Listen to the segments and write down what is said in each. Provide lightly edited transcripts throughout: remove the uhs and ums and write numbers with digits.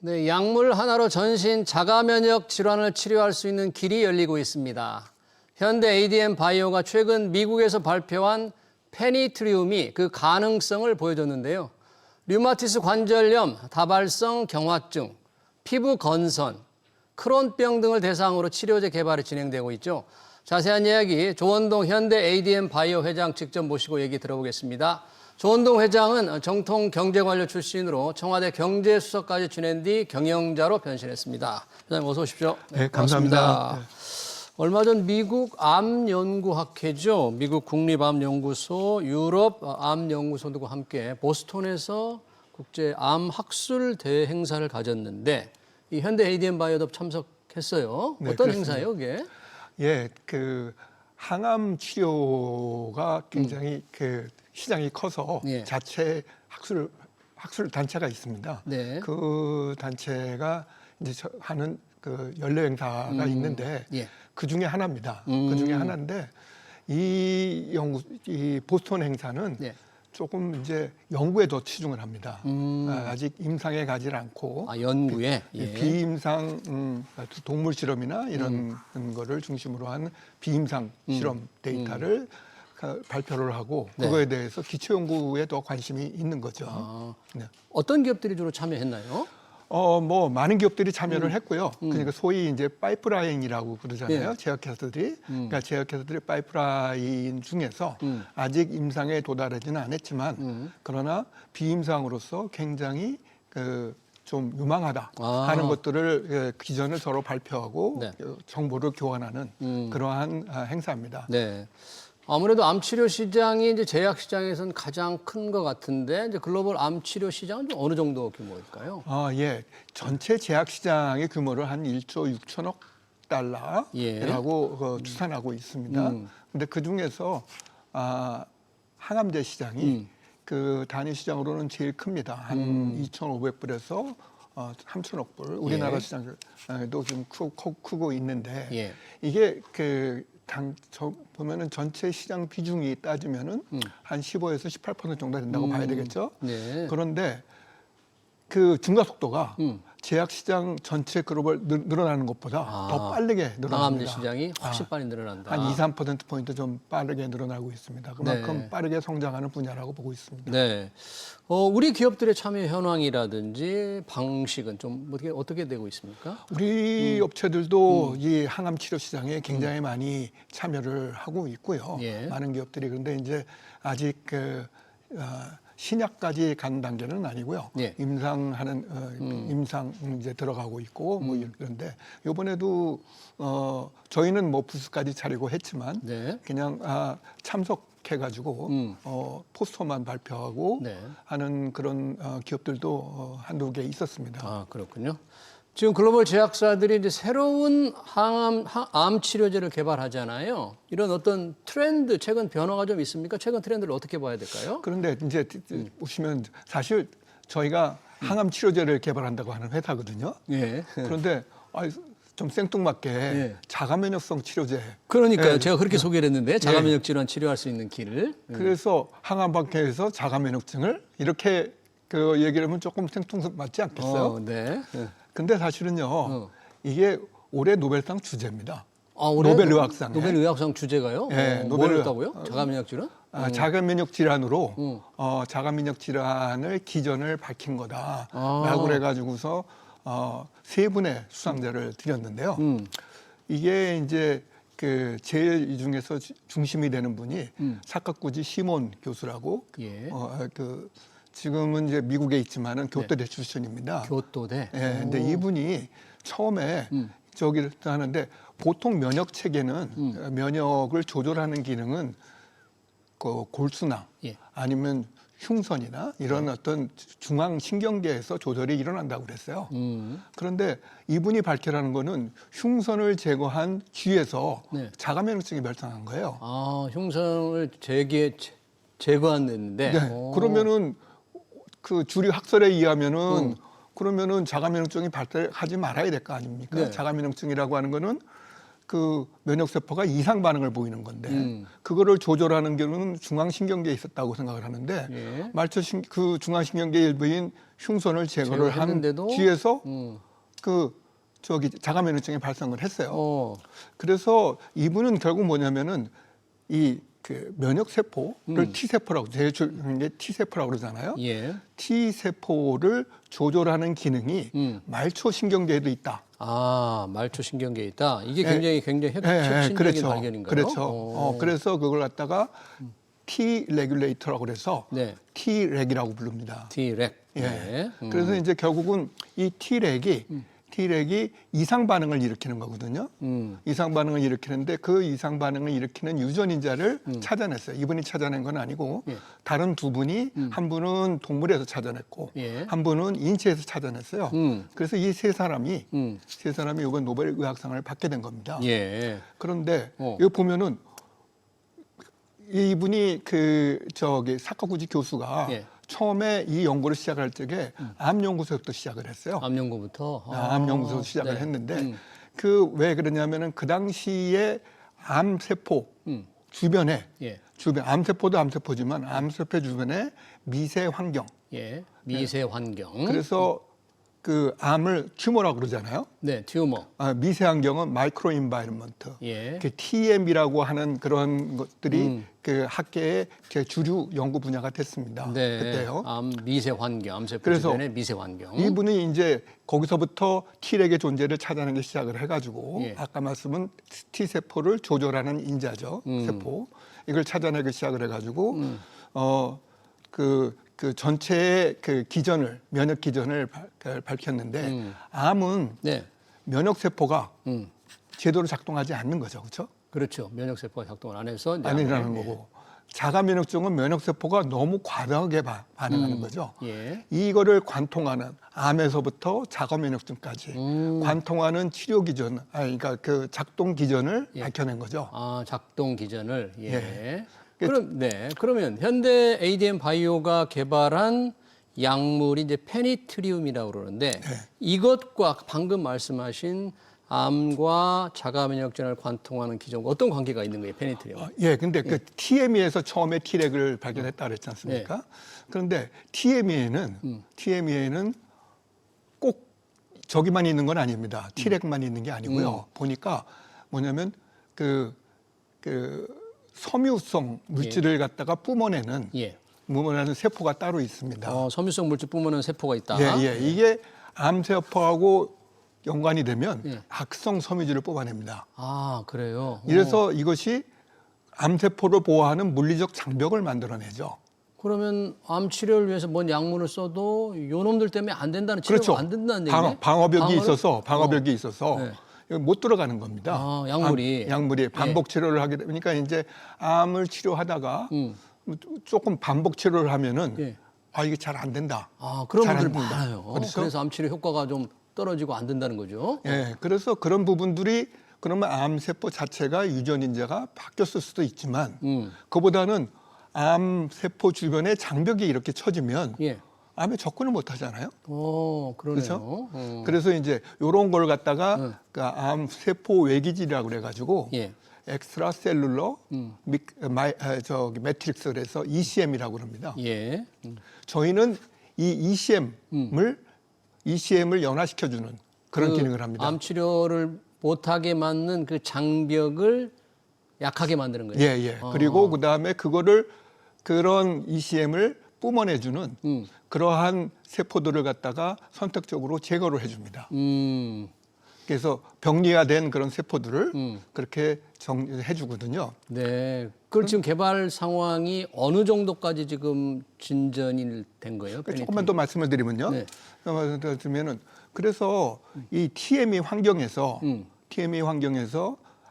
네, 약물 하나로 전신 자가 면역 질환을 치료할 수 있는 길이 열리고 있습니다. 현대 ADM 바이오가 최근 미국에서 발표한 페니트리움이 그 가능성을 보여줬는데요. 류마티스 관절염, 다발성 경화증, 피부 건선, 크론병 등을 대상으로 치료제 개발이 진행되고 있죠. 자세한 이야기 조원동 현대 ADM 바이오 회장 직접 모시고 얘기 들어보겠습니다. 조원동 회장은 정통 경제관료 출신으로 청와대 경제수석까지 지낸 뒤 경영자로 변신했습니다. 회장님 어서 오십시오. 네, 감사합니다. 얼마 전 미국 암연구학회죠. 미국 국립암연구소, 유럽 암연구소 등과 함께 보스턴에서 국제 암학술 대회 행사를 가졌는데 이 현대 ADM 바이오도 참석했어요. 네, 어떤 그렇습니다. 행사예요, 이게? 예, 그 항암 치료가 굉장히 그 시장이 커서 예. 자체 학술 단체가 있습니다. 네. 그 단체가 이제 하는 그 연례 행사가 있는데 예. 그 중에 하나입니다. 그 중에 하나인데 이 보스턴 행사는 예. 조금 이제 연구에 더 치중을 합니다. 아직 임상에 가지 않고 연구에? 예. 비임상 동물 실험이나 이런 거를 중심으로 한 비임상 실험 데이터를 발표를 하고 네. 그거에 대해서 기초 연구에 더 관심이 있는 거죠. 네. 어떤 기업들이 주로 참여했나요? 뭐 많은 기업들이 참여를 했고요. 그러니까 소위 이제 파이프라인이라고 그러잖아요. 예. 제약회사들이. 그러니까 제약회사들이 파이프라인 중에서 아직 임상에 도달하지는 않았지만 그러나 비임상으로서 굉장히 좀 유망하다 하는 것들을 기전을 서로 발표하고 네. 정보를 교환하는 그러한 행사입니다. 네. 아무래도 암 치료 시장이 이제 제약 시장에서는 가장 큰 것 같은데 이제 글로벌 암 치료 시장은 좀 어느 정도 규모일까요? 예. 전체 제약 시장의 규모를 한 1조 6천억 달러라고 추산하고 있습니다. 근데 그 중에서 항암제 시장이 그 단위 시장으로는 제일 큽니다. 한 2,500불에서 3천억 불. 우리나라 예. 시장도 좀 크고 있는데 예. 이게 보면은 전체 시장 비중이 따지면은 한 15에서 18% 정도 된다고 봐야 되겠죠. 네. 그런데 그 증가 속도가 제약 시장 전체 글로벌 늘어나는 것보다 더 빠르게 항암제 늘어납니다. 시장이 훨씬 빨리 늘어난다. 한 2, 3%포인트 좀 빠르게 늘어나고 있습니다. 그만큼 네. 빠르게 성장하는 분야라고 보고 있습니다. 네. 우리 기업들의 참여 현황이라든지 방식은 좀 어떻게 되고 있습니까? 우리 업체들도 이 항암 치료 시장에 굉장히 많이 참여를 하고 있고요. 예. 많은 기업들이. 그런데 이제 아직 신약까지 간 단계는 아니고요. 예. 임상 이제 들어가고 있고 뭐 이런데 이번에도 저희는 뭐 부스까지 차리고 했지만 네. 그냥 참석해가지고 포스터만 발표하고 네. 하는 그런 기업들도 한두 개 있었습니다. 아, 그렇군요. 지금 글로벌 제약사들이 이제 새로운 암 치료제를 개발하잖아요. 이런 어떤 트렌드, 최근 변화가 좀 있습니까? 최근 트렌드를 어떻게 봐야 될까요? 그런데 이제 보시면 사실 저희가 항암 치료제를 개발한다고 하는 회사거든요. 예. 그런데 좀 생뚱맞게 예. 자가 면역성 치료제. 그러니까요. 예. 제가 그렇게 소개를 했는데 자가 면역 질환 치료할 수 있는 길을. 그래서 항암 방해에서 자가 면역증을 이렇게 그 얘기를 하면 조금 생뚱맞지 않겠어요? 네. 근데 사실은요. 이게 올해 노벨상 주제입니다. 올해 노벨 의학상에. 노벨 의학상 주제가요? 예, 뭐였다고요? 자가 면역 질환? 자가 면역 질환으로 자가 면역 질환을 기전을 밝힌 거다라고 그래가지고서 세 분의 수상자를 드렸는데요. 이게 이제 그 제일 이 중에서 중심이 되는 분이 사카구치 시몬 교수라고 예. 지금은 이제 미국에 있지만은 교토대 출신입니다. 교토대. 예, 근데 이분이 처음에 저기를 하는데 보통 면역 체계는 면역을 조절하는 기능은 그 골수나 예. 아니면 흉선이나 이런 어떤 중앙신경계에서 조절이 일어난다고 그랬어요. 그런데 이분이 밝혀라는 거는 흉선을 제거한 귀에서 네. 자가 면역증이 발생한 거예요. 흉성을 제거했는데. 네. 그러면은 그 주류 학설에 의하면은 그러면은 자가 면역증이 발달하지 말아야 될 거 아닙니까? 네. 자가 면역증이라고 하는 거는 그 면역세포가 이상 반응을 보이는 건데 그거를 조절하는 경우는 중앙신경계에 있었다고 생각을 하는데 예. 그 중앙신경계 일부인 흉선을 제거를 한 제거했는데도? 뒤에서 그 자가 면역증이 발생을 했어요. 어. 그래서 이분은 결국 뭐냐면은 이 그 면역세포를 T세포라고 제일 중요한 게 T세포라고 그러잖아요. 예. T세포를 조절하는 기능이 말초신경계에도 있다. 아, 말초신경계에 있다. 이게 예. 굉장히 예, 혁신적인 그렇죠. 발견인가요? 그렇죠. 그래서 그걸 갖다가 T 레귤레이터라고 그래서 네. T렉이라고 부릅니다. T렉. 예. 네. 그래서 이제 결국은 이 T렉이 이상 반응을 일으키는 거거든요. 이상 반응을 일으키는데 그 이상 반응을 일으키는 유전인자를 찾아냈어요. 이분이 찾아낸 건 아니고 예. 다른 두 분이 한 분은 동물에서 찾아냈고 예. 한 분은 인체에서 찾아냈어요. 그래서 이 세 사람이 이번 노벨 의학상을 받게 된 겁니다. 예. 그런데 어. 여기 보면은 이분이 사카구치 교수가 예. 처음에 이 연구를 시작할 적에 암 연구소부터 시작을 했어요. 암 연구부터. 암 연구소 시작을 네. 했는데 왜 그러냐면은 그 당시에 암세포 주변에 예. 암세포도 암세포지만 암세포 주변에 미세 환경. 예. 미세 환경. 그래서 그 암을 튜머라고 그러잖아요. 네, 튜머. 미세 환경은 마이크로 인바이런먼트. 예. 그 TM이라고 하는 그런 것들이 그 학계의 제 주류 연구 분야가 됐습니다. 네. 그때요. 암 미세 환경, 암세포 그래서 주변의 미세 환경. 이분이 이제 거기서부터 T렉의 존재를 찾아내기 시작을 해가지고 예. 아까 말씀은 T세포를 조절하는 인자죠. 세포. 이걸 찾아내기 시작을 해가지고 그 전체의 그 면역 기전을 밝혔는데 암은 네. 면역세포가 제대로 작동하지 않는 거죠. 그렇죠? 그렇죠. 면역세포가 작동을 안 해서 이제 아니라는 암에, 거고. 자가면역증은 면역세포가 너무 과다하게 반응하는 거죠. 예. 이거를 관통하는 암에서부터 자가면역증까지 관통하는 치료 기전, 그러니까 그 작동 기전을 밝혀낸 거죠. 아, 작동 기전을. 예. 예. 그러면 현대 ADM 바이오가 개발한 약물이 이제 페니트리움이라고 그러는데 네. 이것과 방금 말씀하신 암과 자가 면역전을 관통하는 기전과 어떤 관계가 있는 거예요, 페니트리움? 근데 그 TME에서 처음에 T렉을 발견했다 그랬지 않습니까? 그런데 TME에는 꼭 저기만 있는 건 아닙니다. T렉만 있는 게 아니고요. 보니까 뭐냐면 그 섬유성 물질을 갖다가 뿜어내는 세포가 따로 있습니다. 섬유성 물질 뿜어내는 세포가 있다. 이게 암세포하고 연관이 되면 악성 섬유질을 뽑아냅니다. 아, 그래요? 이래서 이것이 암세포를 보호하는 물리적 장벽을 만들어내죠. 그러면 암 치료를 위해서 뭔 약물을 써도 요놈들 때문에 안 된다는 치료가 그렇죠. 안 된다는 얘기네? 방어벽이 있어서 네. 못 들어가는 겁니다. 아, 약물이. 약물이 반복 치료를 하게 되니까 이제 암을 치료하다가 조금 반복 치료를 하면은 이게 잘 안 된다. 아, 그런 잘안 분들 된다. 많아요. 그래서 암 치료 효과가 좀 떨어지고 안 된다는 거죠. 그래서 그런 부분들이 그러면 암세포 자체가 유전인자가 바뀌었을 수도 있지만 그보다는 암세포 주변에 장벽이 이렇게 쳐지면 암에 접근을 못 하잖아요. 그러네요. 그렇죠? 그래서 이제 이런 걸 갖다가 암세포 외기질이라고 그래가지고 엑스트라셀룰러 매트릭스 그래서 ECM이라고 그럽니다. 저희는 이 ECM을 연화시켜주는 그런 기능을 합니다. 암 치료를 못하게 만든 그 장벽을 약하게 만드는 거예요. 그리고 그 다음에 그런 ECM을 뿜어내주는 그러한 세포들을 갖다가 선택적으로 제거를 해줍니다. 그래서 병리화된 그런 세포들을 그렇게 해주거든요. 네. 그걸 지금 개발 상황이 어느 정도까지 지금 진전이 된 거예요? 조금만 더 말씀을 드리면요. 그래서 이 TME 환경에서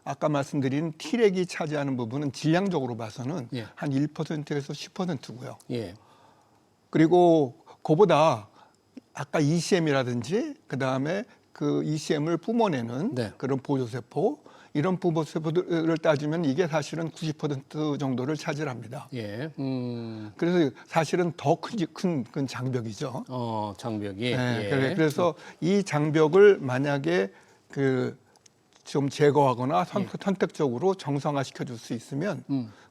아까 말씀드린 T렉이 차지하는 부분은 질량적으로 봐서는 한 1%에서 10%고요. 그리고 그보다 아까 ECM이라든지 그다음에 그 ECM을 뿜어내는 그런 보조세포 이런 보조세포들을 따지면 이게 사실은 90% 정도를 차지합니다. 그래서 사실은 더 큰 장벽이죠. 장벽이. 그래서 이 장벽을 만약에 좀 제거하거나 선택적으로 정상화시켜 줄 수 있으면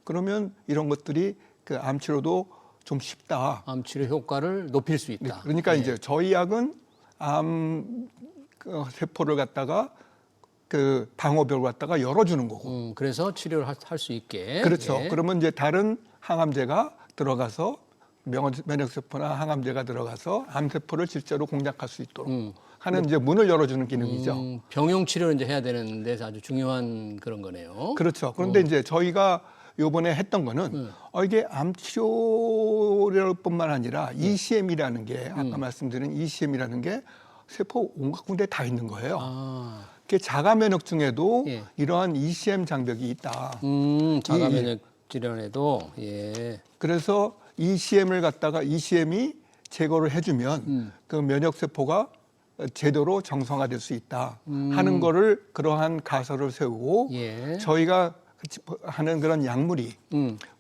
그러면 이런 것들이 그 암 치료도 좀 쉽다. 암 치료 효과를 높일 수 있다. 그러니까 이제 저희 약은 암 세포를 갖다가 그 방어벽을 갖다가 열어주는 거고. 그래서 치료를 할 수 있게. 그렇죠. 예. 그러면 이제 다른 항암제가 들어가서 면역세포나 항암제가 들어가서 암세포를 실제로 공략할 수 있도록 하는 이제 문을 열어주는 기능이죠. 병용 치료를 이제 해야 되는데 아주 중요한 그런 거네요. 그렇죠. 그런데 이제 저희가 요번에 했던 거는 이게 암 치료뿐만 아니라 ECM이라는 게 아까 말씀드린 ECM이라는 게 세포 온갖 군데 다 있는 거예요. 아, 그게 자가 면역증에도 예. 이러한 ECM 장벽이 있다. 자가 면역 질환에도 예. 그래서 ECM이 제거를 해주면 그 면역 세포가 제대로 정상화될 수 있다 하는 거를 그러한 가설을 세우고 예. 저희가 하는 그런 약물이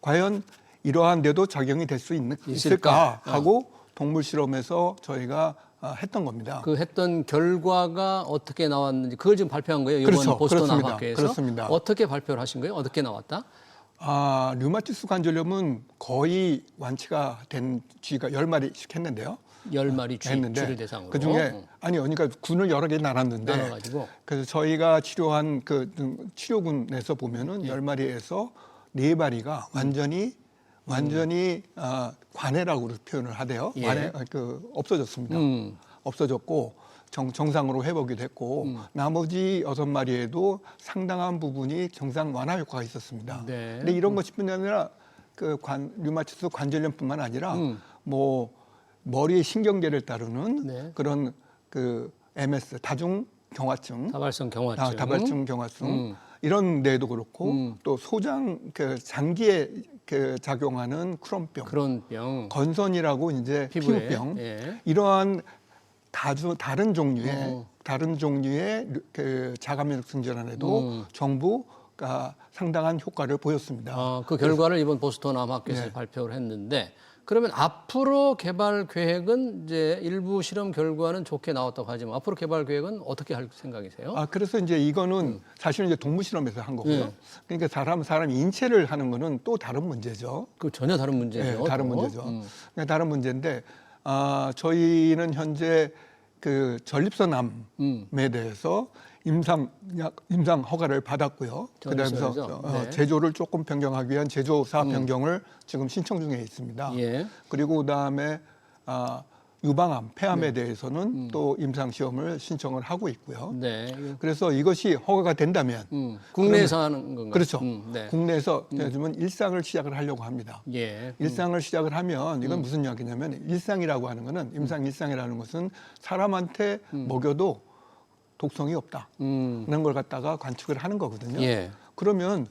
과연 이러한 데도 적용이 될 수 있을까 하고 동물 실험에서 저희가 했던 겁니다. 그 했던 결과가 어떻게 나왔는지 그걸 지금 발표한 거예요. 이번 그렇죠. 보스턴 그렇습니다. 암학회에서. 그렇습니다. 어떻게 발표를 하신 거예요? 어떻게 나왔다? 류마티스 관절염은 거의 완치가 된 쥐가 10마리씩 했는데요. 10마리 했는데 쥐를 대상으로. 그중에 아니요, 그러니까 군을 여러 개 나눴는데 나눠가지고. 그래서 저희가 치료한 그 치료군에서 보면은 10마리에서 4마리가 완전히 관해라고 표현을 하대요. 예. 관해 없어졌습니다. 없어졌고 정상으로 회복이 됐고 나머지 6마리에도 상당한 부분이 정상 완화 효과가 있었습니다. 네. 근데 이런 것뿐만 아니라 류마티스 관절염뿐만 아니라 뭐 머리의 신경계를 따르는 네. 그런 그 MS 다중경화증, 다발성 경화증. 다발성 경화증 이런 데도 그렇고 또 소장 그 장기에 그 작용하는 크론병, 그런 병. 건선이라고 이제 피부에, 피부병 예. 이러한 다른 종류의 그 자가면역성 질환에도 정부가 상당한 효과를 보였습니다. 그 결과를 이번 보스턴 암학회에서 네. 발표를 했는데 그러면 앞으로 개발 계획은 이제 일부 실험 결과는 좋게 나왔다고 하지만 앞으로 개발 계획은 어떻게 할 생각이세요? 그래서 이제 이거는 사실은 이제 동물 실험에서 한 거고요. 네. 그러니까 사람 인체를 하는 거는 또 다른 문제죠. 그 전혀 다른 문제죠. 네, 다른 또. 문제죠. 그러니까 다른 문제인데 저희는 현재 그 전립선암에 대해서 임상 허가를 받았고요. 그다음에서 전립선이죠? 네. 제조를 조금 변경하기 위한 제조사 변경을 지금 신청 중에 있습니다. 예. 그리고 그다음에 유방암, 폐암에 대해서는 또 임상 시험을 신청을 하고 있고요. 네. 그래서 이것이 허가가 된다면 국내에서 하는 건가요? 그렇죠. 네. 국내에서 요즘은 일상을 시작을 하려고 합니다. 예. 일상을 시작을 하면 이건 무슨 이야기냐면 일상이라고 하는 거는 일상이라는 것은 사람한테 먹여도 독성이 없다. 그런 걸 갖다가 관측을 하는 거거든요. 예. 그러면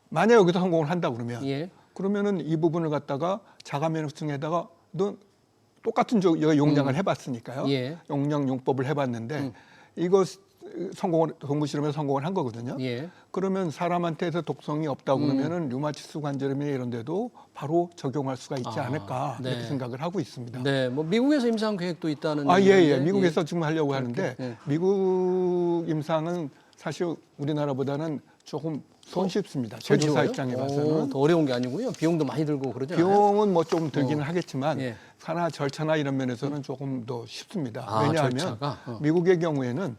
만약 여기서 성공을 한다 그러면 예. 그러면은 이 부분을 갖다가 자가면역증에다가 똑같은 용량을 해봤으니까요. 예. 용법을 해봤는데 이거 동물 실험에서 성공을 한 거거든요. 예. 그러면 사람한테서 독성이 없다고 그러면은 류마티스 관절염이나 이런 데도 바로 적용할 수가 있지 않을까 네. 이렇게 생각을 하고 있습니다. 네. 뭐 미국에서 임상 계획도 있다는 예. 얘기인데, 미국에서 지금 하려고 하는데 예. 미국 임상은 사실 우리나라보다는 조금 손쉽습니다. 제조사 손쉬워요? 입장에 봐서는. 더 어려운 게 아니고요. 비용도 많이 들고 그러잖아요. 비용은 뭐 좀 들기는 하겠지만 예. 하나 절차나 이런 면에서는 조금 더 쉽습니다. 아, 왜냐하면 절차가? 미국의 경우에는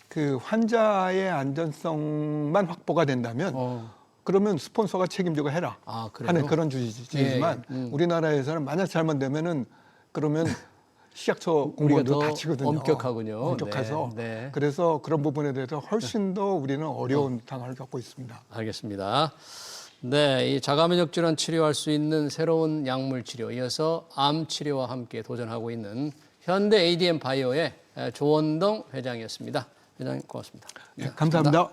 그 환자의 안전성만 확보가 된다면 그러면 스폰서가 책임지고 해라 그래요? 하는 그런 주의지만 우리나라에서는 만약 잘못되면은 그러면 식약처 공무원도 더 다치거든요. 엄격하군요. 엄격해서 네. 그래서 그런 부분에 대해서 훨씬 더 우리는 어려운 상황을 갖고 있습니다. 알겠습니다. 네, 이 자가면역 질환 치료할 수 있는 새로운 약물 치료, 이어서 암 치료와 함께 도전하고 있는 현대 ADM 바이오의 조원동 회장이었습니다. 회장님 고맙습니다. 네, 감사합니다.